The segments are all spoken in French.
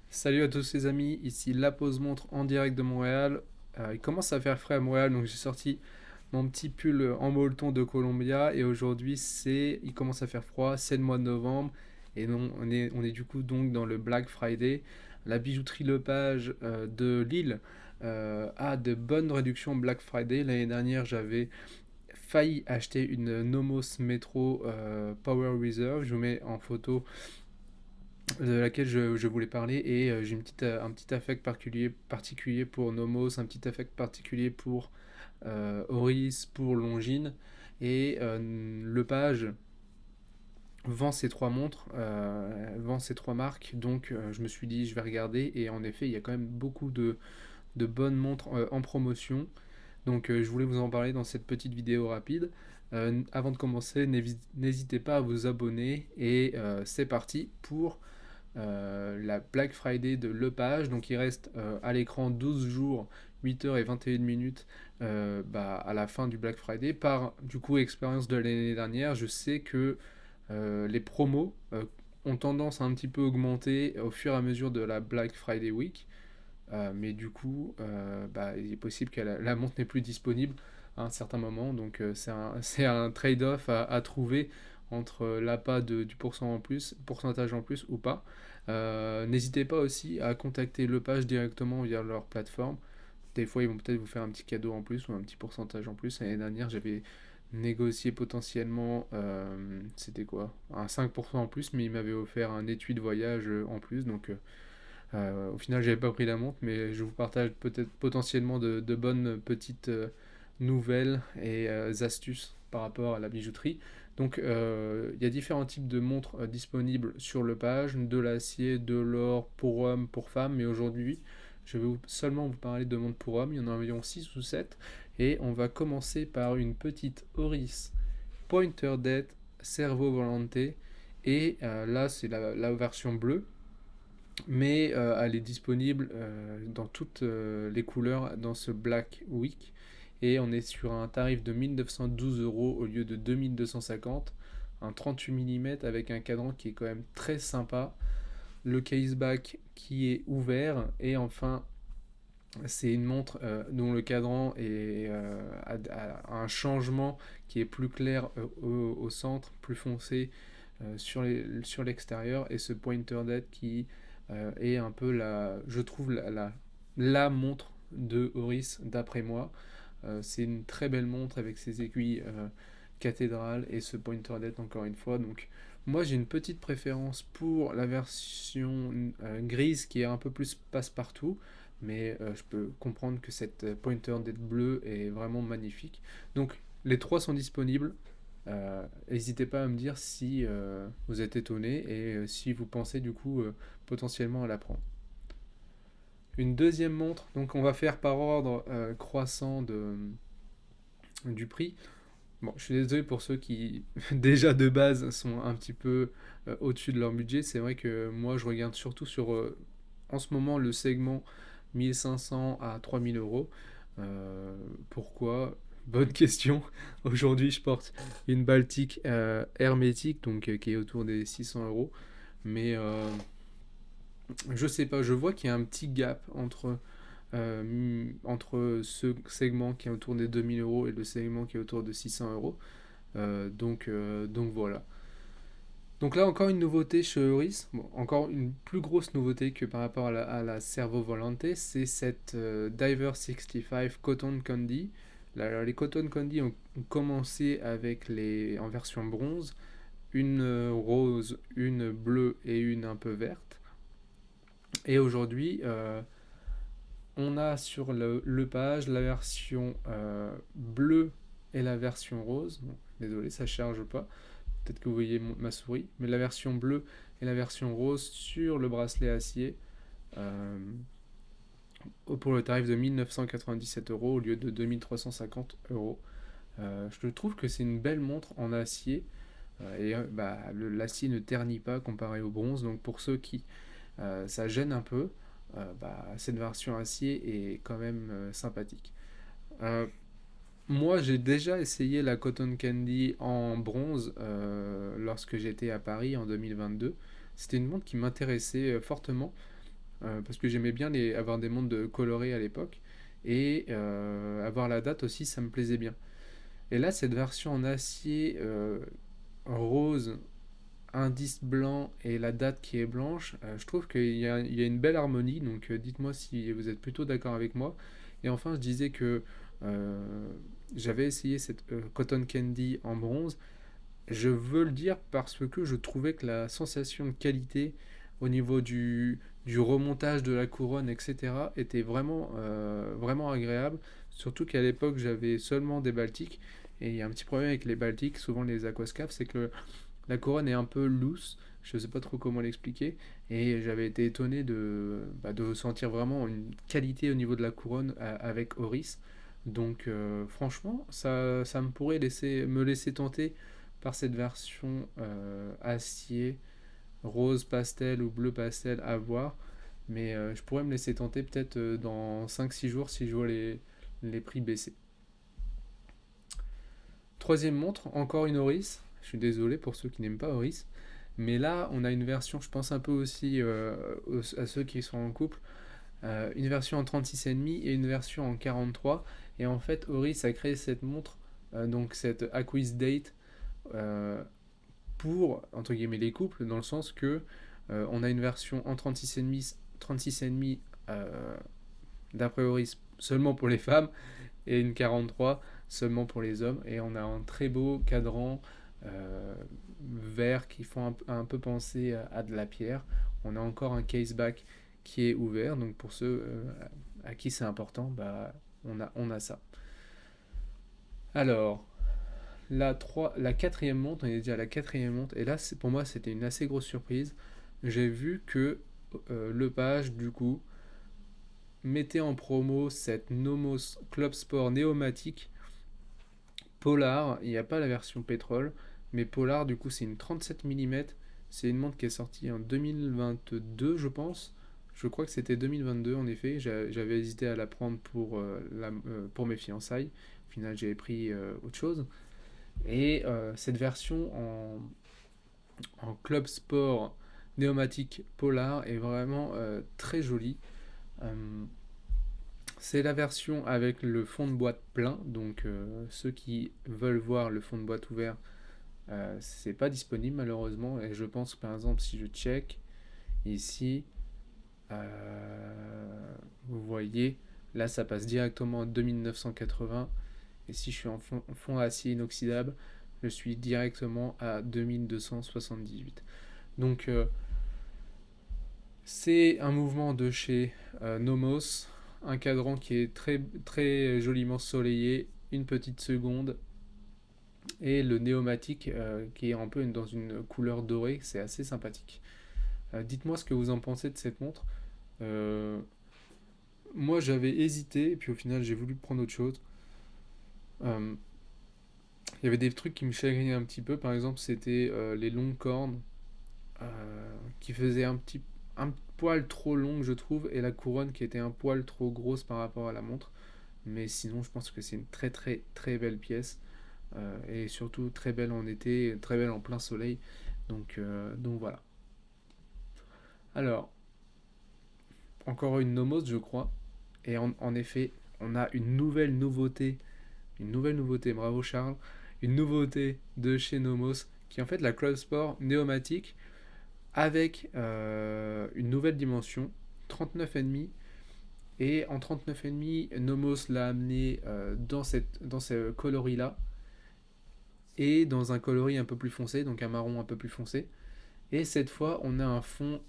Salut à tous les amis, ici La Pause Montre en direct de Montréal. Il commence à faire frais à Montréal, donc j'ai sorti mon petit pull en molleton de Columbia et aujourd'hui il commence à faire froid, c'est le mois de novembre et non, on est du coup donc dans le Black Friday. La bijouterie Lepage de Lille a de bonnes réductions Black Friday. L'année dernière, j'avais failli acheter une Nomos Metro Power Reserve. Je vous mets en photo de laquelle je voulais parler et j'ai un petit affect particulier pour Nomos, un petit affect particulier pour Oris, pour Longines et Lepage vend ces trois montres, vend ces trois marques, donc je me suis dit je vais regarder et en effet il y a quand même beaucoup de bonnes montres en promotion, donc je voulais vous en parler dans cette petite vidéo rapide. Avant de commencer, n'hésitez pas à vous abonner et c'est parti pour la Black Friday de Lepage. Donc il reste à l'écran 12 jours, 8 h et 21 minutes à la fin du Black Friday. Par du coup expérience de l'année dernière, je sais que les promos ont tendance à un petit peu augmenter au fur et à mesure de la Black Friday Week. Mais du coup, il est possible que la montre n'est plus disponible à un certain moment. Donc c'est un trade-off à trouver entre l'appât du pourcentage en plus ou pas. N'hésitez pas aussi à contacter Lepage directement via leur plateforme. Des fois, ils vont peut-être vous faire un petit cadeau en plus ou un petit pourcentage en plus. L'année dernière, j'avais négocié potentiellement, c'était quoi? Un 5% en plus, mais ils m'avaient offert un étui de voyage en plus. Donc, au final, j'avais pas pris la montre, mais je vous partage peut-être potentiellement de bonnes petites nouvelles et astuces par rapport à la bijouterie. Donc, il y a différents types de montres disponibles sur le page, de l'acier, de l'or pour hommes, pour femmes, mais aujourd'hui, je vais seulement vous parler de montres pour hommes. Il y en a environ 6 ou 7, et on va commencer par une petite Oris Pointer Dead Servo Volante, et là, c'est la version bleue mais elle est disponible dans toutes les couleurs dans ce Black Week. Et on est sur un tarif de 1912 € au lieu de 2250, un 38 mm avec un cadran qui est quand même très sympa, le caseback qui est ouvert, et enfin, c'est une montre dont le cadran a un changement qui est plus clair au centre, plus foncé sur l'extérieur, et ce pointer dead qui est un peu je trouve la montre de Oris d'après moi. C'est une très belle montre avec ses aiguilles cathédrales et ce pointer dead encore une fois. Donc moi j'ai une petite préférence pour la version grise qui est un peu plus passe-partout, mais je peux comprendre que cette pointer dead bleue est vraiment magnifique. Donc les trois sont disponibles. N'hésitez pas à me dire si vous êtes étonné et si vous pensez du coup potentiellement à la prendre. Une deuxième montre, donc on va faire par ordre croissant du prix. Bon, je suis désolé pour ceux qui déjà de base sont un petit peu au-dessus de leur budget. C'est vrai que moi je regarde surtout sur en ce moment le segment 1500 à 3000 €. Pourquoi? Bonne question. Aujourd'hui, je porte une Baltique hermétique, donc qui est autour des 600 €. Mais je sais pas, je vois qu'il y a un petit gap entre ce segment qui est autour des 2000 € et le segment qui est autour de 600 €. Donc voilà. Donc là, encore une nouveauté chez Euris, bon, encore une plus grosse nouveauté que par rapport à la Servo Volante, c'est cette Diver 65 Cotton Candy. Là, les Cotton Candy ont commencé en version bronze, une rose, une bleue et une un peu verte. Et aujourd'hui, on a sur le page la version bleue et la version rose. Bon, désolé, ça charge pas. Peut-être que vous voyez ma souris, mais la version bleue et la version rose sur le bracelet acier euh, pour le tarif de 1997 € au lieu de 2350 €. Je trouve que c'est une belle montre en acier et l'acier ne ternit pas comparé au bronze, donc pour ceux qui ça gêne un peu, cette version acier est quand même sympathique. Euh, Moi, j'ai déjà essayé la Cotton Candy en bronze lorsque j'étais à Paris en 2022. C'était une montre qui m'intéressait fortement. parce que j'aimais bien avoir des montres colorées à l'époque, et avoir la date aussi, ça me plaisait bien. Et là, cette version en acier rose, indice blanc et la date qui est blanche, je trouve qu'il y a une belle harmonie, donc dites-moi si vous êtes plutôt d'accord avec moi. Et enfin, je disais que euh, j'avais essayé cette Cotton Candy en bronze. Je veux le dire parce que je trouvais que la sensation de qualité au niveau du remontage de la couronne, etc., était vraiment agréable. Surtout qu'à l'époque, j'avais seulement des Baltiques. Et il y a un petit problème avec les Baltiques, souvent les Aquascapes, c'est que la couronne est un peu loose. Je ne sais pas trop comment l'expliquer. Et j'avais été étonné de sentir vraiment une qualité au niveau de la couronne avec Oris. Donc franchement, ça me laisser tenter par cette version acier, rose pastel ou bleu pastel à voir. Mais je pourrais me laisser tenter peut-être dans 5-6 jours si je vois les prix baisser. Troisième montre, encore une Oris. Je suis désolé pour ceux qui n'aiment pas Oris. Mais là, on a une version, je pense un peu aussi à ceux qui sont en couple, une version en 36,5 et une version en 43. Et en fait, Oris a créé cette montre, donc cette Acquis Date, euh, pour, entre guillemets, les couples, dans le sens que on a une version en 36,5 d'après Oris seulement pour les femmes et une 43 seulement pour les hommes. Et on a un très beau cadran euh, vert qui font un peu penser à de la pierre. On a encore un caseback qui est ouvert, donc pour ceux à qui c'est important, bah, on a ça. Alors, la quatrième montre, on est déjà à la quatrième montre, et là pour moi c'était une assez grosse surprise. J'ai vu que Lepage, du coup, mettait en promo cette Nomos Club Sport Néomatique Polar. Il n'y a pas la version pétrole, mais Polar, du coup, c'est une 37 mm. C'est une montre qui est sortie en 2022, je pense. Je crois que c'était 2022, en effet. J'avais hésité à la prendre pour mes fiançailles. Au final, j'avais pris autre chose. Et cette version en Club Sport Néomatique Polar est vraiment très jolie. Euh, c'est la version avec le fond de boîte plein, donc ceux qui veulent voir le fond de boîte ouvert, c'est pas disponible malheureusement. Et je pense que par exemple, si je check ici, vous voyez, là ça passe directement à 2980. Et si je suis en fond acier inoxydable, je suis directement à 2278. Donc c'est un mouvement de chez Nomos, un cadran qui est très, très joliment soleillé, une petite seconde, et le néomatique qui est un peu dans une couleur dorée, c'est assez sympathique. Dites-moi ce que vous en pensez de cette montre. Euh, Moi j'avais hésité, et puis au final j'ai voulu prendre autre chose. Euh, Il y avait des trucs qui me chagrinaient un petit peu, par exemple c'était les longues cornes qui faisaient un poil trop long je trouve, et la couronne qui était un poil trop grosse par rapport à la montre. Mais sinon, je pense que c'est une très très très belle pièce. Et surtout très belle en été, très belle en plein soleil. Donc voilà. Alors, encore une Nomos, je crois. Et en effet, on a une nouvelle nouveauté, bravo Charles, une nouveauté de chez Nomos, qui est en fait la Club Sport Néomatique, avec une nouvelle dimension, 39,5. Et en 39,5, Nomos l'a amené dans ce coloris-là, et dans un coloris un peu plus foncé, donc un marron un peu plus foncé. Et cette fois, on a un fond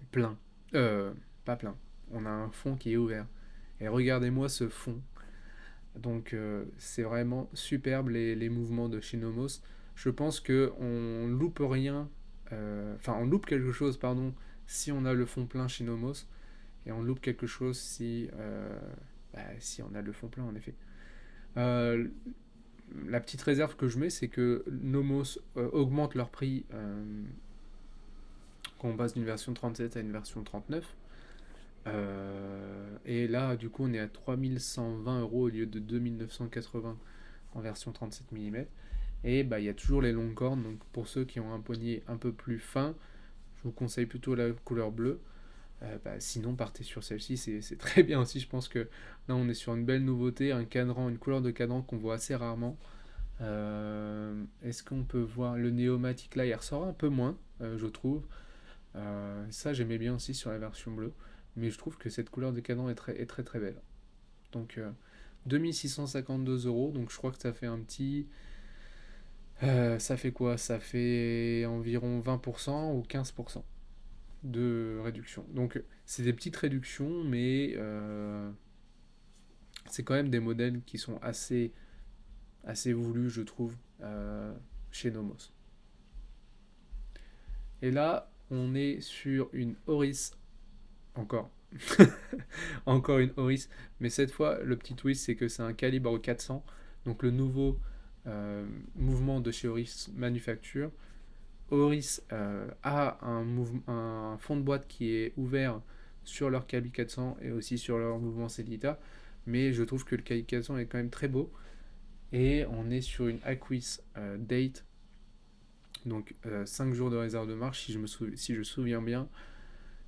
plein. Pas plein. On a un fond qui est ouvert. Et regardez-moi ce fond. Donc c'est vraiment superbe les mouvements de chez Nomos. Je pense que on loupe rien, enfin on loupe quelque chose, pardon, si on a le fond plein chez Nomos, et on loupe quelque chose si on a le fond plein en effet. Euh, la petite réserve que je mets, c'est que Nomos augmente leur prix quand on passe d'une version 37 à une version 39. Et là, du coup, on est à 3120 € au lieu de 2980 en version 37 mm. Et bah, il y a toujours les longues cornes. Donc, pour ceux qui ont un poignet un peu plus fin, je vous conseille plutôt la couleur bleue. Sinon, partez sur celle-ci, c'est très bien aussi. Je pense que là, on est sur une belle nouveauté, un cadran, une couleur de cadran qu'on voit assez rarement. Est-ce qu'on peut voir le Néomatic là, il ressort un peu moins, je trouve. Ça, j'aimais bien aussi sur la version bleue. Mais je trouve que cette couleur de cadran est très très belle. Donc, 2652 euros. Donc, je crois que ça fait un petit. Ça fait quoi? Ça fait environ 20% ou 15% de réduction. Donc, c'est des petites réductions, mais c'est quand même des modèles qui sont assez voulus, je trouve, chez Nomos. Et là, on est sur une Oris encore. Encore une Oris. Mais cette fois, le petit twist, c'est que c'est un calibre 400. Donc le nouveau mouvement de chez Oris Manufacture. Oris a un fond de boîte qui est ouvert sur leur calibre 400 et aussi sur leur mouvement Celita. Mais je trouve que le calibre 400 est quand même très beau. Et on est sur une Aquis Date. Donc 5 jours de réserve de marche, si je me souviens bien.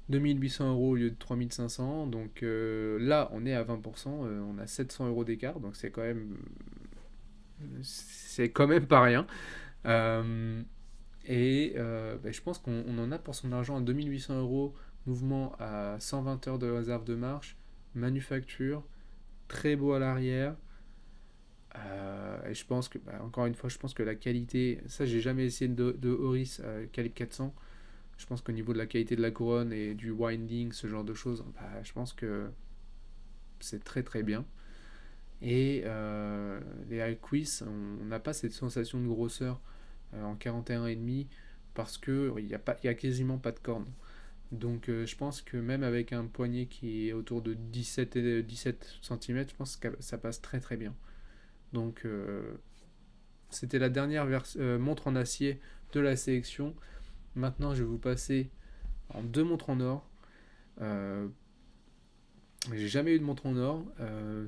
2800 euros au lieu de 3500. Donc là, on est à 20%. On a 700 euros d'écart. Donc c'est quand même pas rien. Euh, je pense qu'on en a pour son argent à 2800 euros. Mouvement à 120 heures de réserve de marche. Manufacture. Très beau à l'arrière. Et je pense que, encore une fois, je pense que la qualité. Ça, j'ai jamais essayé de Oris calibre 400. Je pense qu'au niveau de la qualité de la couronne et du winding, ce genre de choses, je pense que c'est très très bien. Et les Alquis, on n'a pas cette sensation de grosseur en 41,5 parce qu'il y a quasiment pas de corne. Donc je pense que même avec un poignet qui est autour de 17 cm, je pense que ça passe très très bien. Donc c'était la dernière montre en acier de la sélection. Maintenant, je vais vous passer en deux montres en or. Euh, j'ai jamais eu de montre en or.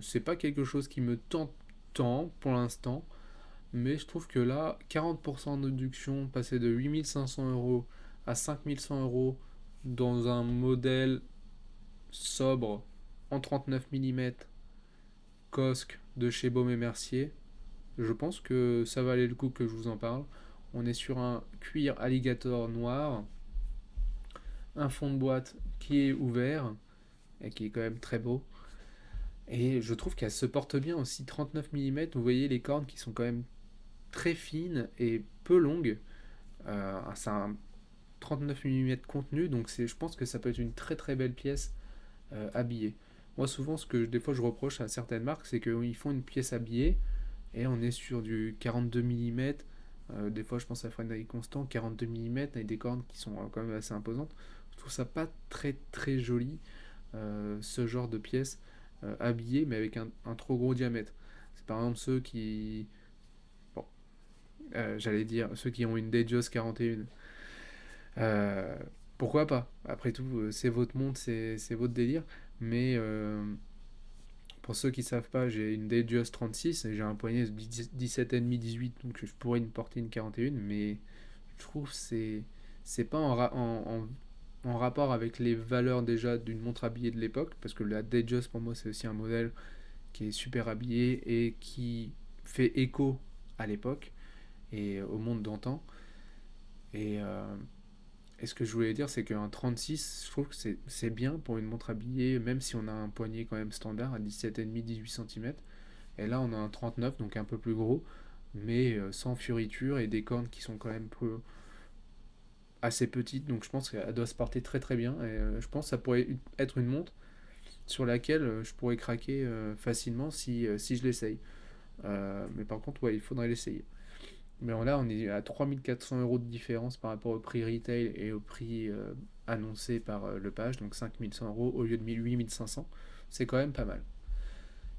C'est pas quelque chose qui me tente tant pour l'instant. Mais je trouve que là, 40% de réduction, passer de 8500 euros à 5100 euros dans un modèle sobre en 39 mm Cosque de chez Baume et Mercier, je pense que ça valait le coup que je vous en parle. On est sur un cuir alligator noir, un fond de boîte qui est ouvert et qui est quand même très beau. Et je trouve qu'elle se porte bien aussi. 39 mm, vous voyez les cornes qui sont quand même très fines et peu longues. C'est un 39 mm contenu, donc je pense que ça peut être une très très belle pièce habillée. Moi, souvent, des fois je reproche à certaines marques, c'est qu'ils font une pièce habillée et on est sur du 42 mm. Des fois, je pense à Frédéric Constant, 42 mm avec des cornes qui sont quand même assez imposantes. Je trouve ça pas très très joli, ce genre de pièce habillée, mais avec un trop gros diamètre. C'est par exemple ceux qui. Bon, j'allais dire, ceux qui ont une Datejust 41. Euh, Pourquoi pas? Après tout, c'est votre monde, c'est votre délire. Mais pour ceux qui ne savent pas, j'ai une Datejust 36 et j'ai un poignet 17,5-18, donc je pourrais me porter une 41, mais je trouve que c'est pas en rapport avec les valeurs déjà d'une montre habillée de l'époque, parce que la Datejust pour moi c'est aussi un modèle qui est super habillé et qui fait écho à l'époque et au monde d'antan. Et ce que je voulais dire, c'est qu'un 36, je trouve que c'est bien pour une montre habillée, même si on a un poignet quand même standard à 17,5-18 cm. Et là, on a un 39, donc un peu plus gros, mais sans fioriture et des cornes qui sont quand même assez petites. Donc je pense qu'elle doit se porter très très bien. Et je pense que ça pourrait être une montre sur laquelle je pourrais craquer facilement si je l'essaye. Mais par contre, ouais, il faudrait l'essayer. Mais là, on est à 3400 euros de différence par rapport au prix retail et au prix annoncé par Lepage, donc 5100 euros au lieu de 8500. C'est quand même pas mal.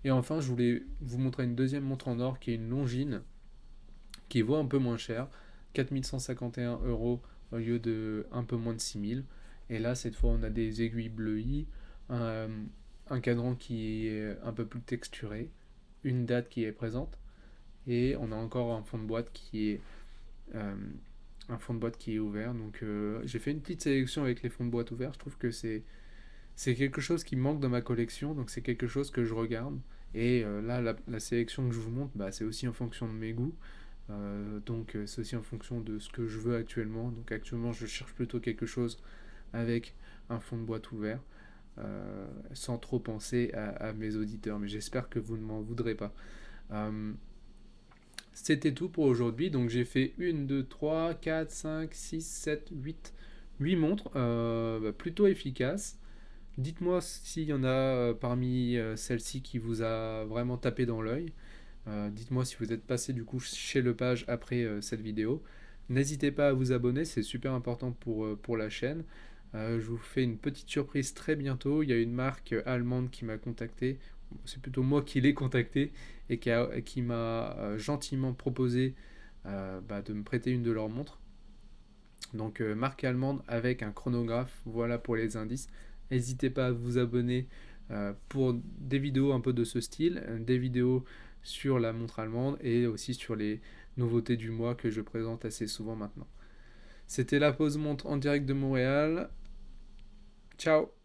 Et enfin, je voulais vous montrer une deuxième montre en or qui est une Longines, qui vaut un peu moins cher, 4151 euros au lieu de un peu moins de 6000. Et là, cette fois, on a des aiguilles bleuies, un, un cadran qui est un peu plus texturé, une date qui est présente, et on a encore euh, un fond de boîte qui est ouvert. Donc j'ai fait une petite sélection avec les fonds de boîte ouverts. Je trouve que C'est quelque chose qui manque dans ma collection, donc c'est quelque chose que je regarde. Et là, la sélection que je vous montre, bah, c'est aussi en fonction de mes goûts. Donc c'est aussi en fonction de ce que je veux actuellement. Donc actuellement, je cherche plutôt quelque chose avec un fond de boîte ouvert, sans trop penser à mes auditeurs. Mais j'espère que vous ne m'en voudrez pas. Euh, C'était tout pour aujourd'hui. Donc j'ai fait 8 montres, bah, plutôt efficaces. Dites-moi s'il y en a parmi celles-ci qui vous a vraiment tapé dans l'œil. Dites-moi si vous êtes passé du coup chez Lepage après cette vidéo. N'hésitez pas à vous abonner, c'est super important pour la chaîne. Je vous fais une petite surprise très bientôt. Il y a une marque allemande qui m'a contacté. C'est plutôt moi qui l'ai contacté et qui m'a gentiment proposé bah, de me prêter une de leurs montres. Donc marque allemande avec un chronographe, voilà pour les indices. N'hésitez pas à vous abonner pour des vidéos un peu de ce style, des vidéos sur la montre allemande et aussi sur les nouveautés du mois que je présente assez souvent maintenant. C'était la pause montre en direct de Montréal. Ciao.